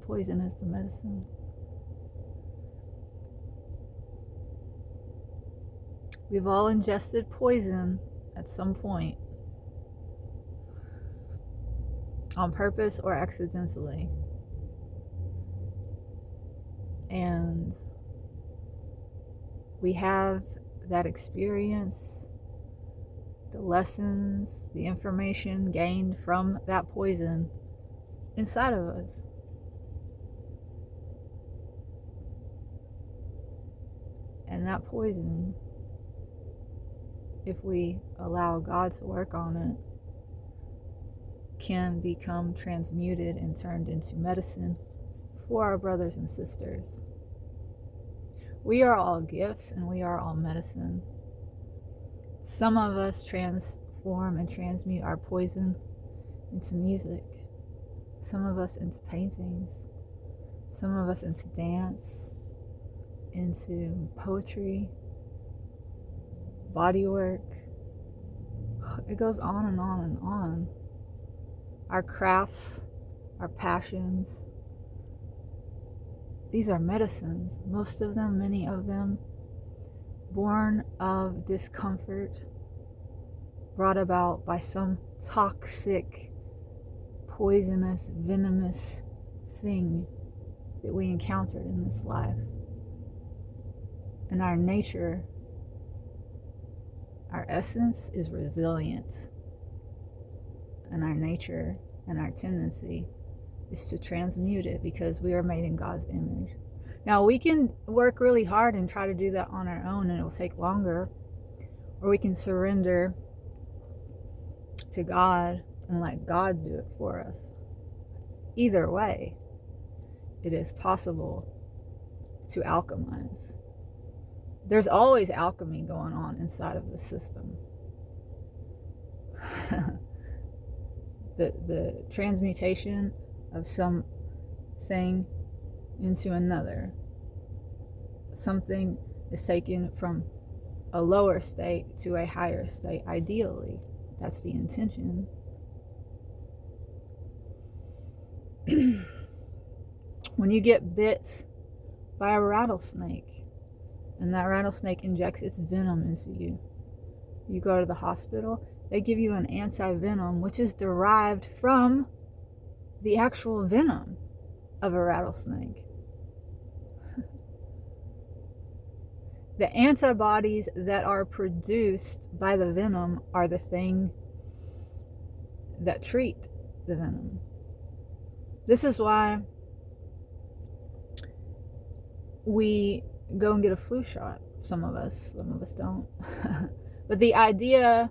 poison is the medicine. We've all ingested poison at some point, on purpose or accidentally. And we have that experience, the lessons, the information gained from that poison inside of us. And that poison, if we allow God to work on it, can become transmuted and turned into medicine for our brothers and sisters. We are all gifts and we are all medicine. Some of us transform and transmute our poison into music. Some of us into paintings. Some of us into dance, into poetry, body work. It goes on and on and on. Our crafts, our passions, these are medicines. Most of them, many of them, born of discomfort brought about by some toxic, poisonous, venomous thing that we encountered in this life. And our nature, our essence is resilience. And our nature and our tendency is to transmute it because we are made in God's image. Now, we can work really hard and try to do that on our own, and it will take longer. Or we can surrender to God and let God do it for us. Either way, it is possible to alchemize. There's always alchemy going on inside of the system. The transmutation of something into another. Something is taken from a lower state to a higher state, ideally. That's the intention. When you get bit by a rattlesnake, and that rattlesnake injects its venom into you, you go to the hospital, they give you an anti-venom, which is derived from the actual venom of a rattlesnake. The antibodies that are produced by the venom are the thing that treat the venom. This is why we go and get a flu shot. Some of us don't. But the idea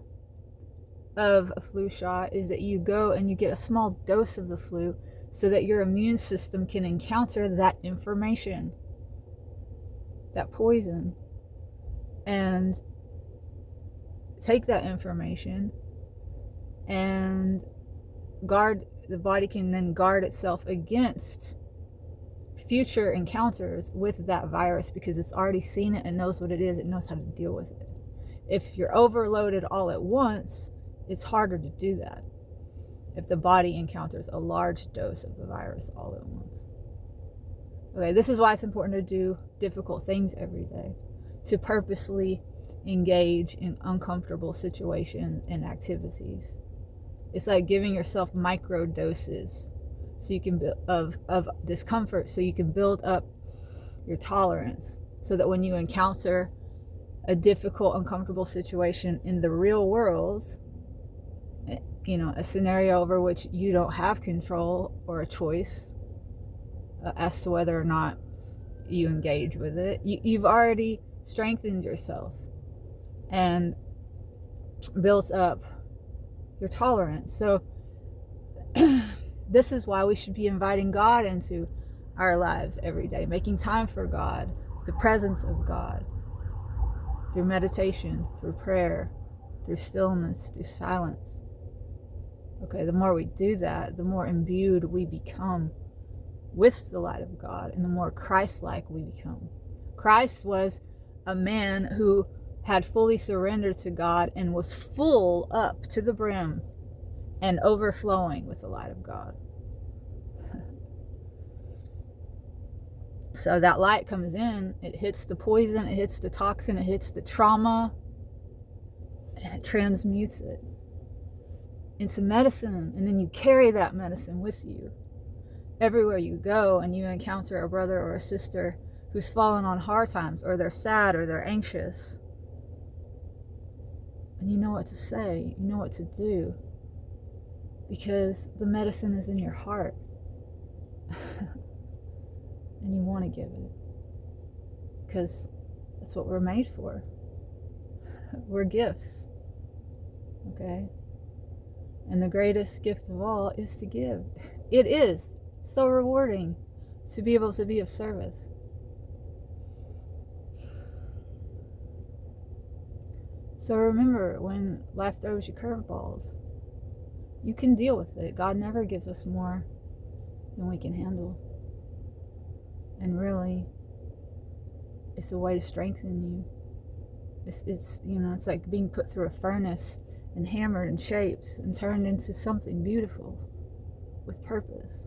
of a flu shot is that you go and you get a small dose of the flu so that your immune system can encounter that information, that poison, and take that information and guard. The body can then guard itself against future encounters with that virus because it's already seen it and knows what it is. It knows how to deal with it. If you're overloaded all at once, it's harder to do that if the body encounters a large dose of the virus all at once. Okay, this is why it's important to do difficult things every day, to purposely engage in uncomfortable situations and activities. It's like giving yourself micro doses so you can of discomfort, so you can build up your tolerance, so that when you encounter a difficult, uncomfortable situation in the real world, a scenario over which you don't have control or a choice as to whether or not you engage with it, you've already strengthened yourself and built up your tolerance. So this is why we should be inviting God into our lives every day, making time for God, the presence of God, through meditation, through prayer, through stillness, through silence. Okay, the more we do that, the more imbued we become with the light of God, and the more Christ-like we become. Christ was a man who had fully surrendered to God and was full up to the brim and overflowing with the light of God. So that light comes in, it hits the poison, it hits the toxin, it hits the trauma, and it transmutes it into medicine. And then you carry that medicine with you everywhere you go, and you encounter a brother or a sister who's fallen on hard times, or they're sad, or they're anxious. And you know what to say, you know what to do, because the medicine is in your heart. And you want to give it, because that's what we're made for. We're gifts, okay? And the greatest gift of all is to give. It is so rewarding to be able to be of service. So remember, when life throws you curveballs, you can deal with it. God never gives us more than we can handle. And really, it's a way to strengthen you. It's you know, it's like being put through a furnace and hammered and shaped and turned into something beautiful with purpose.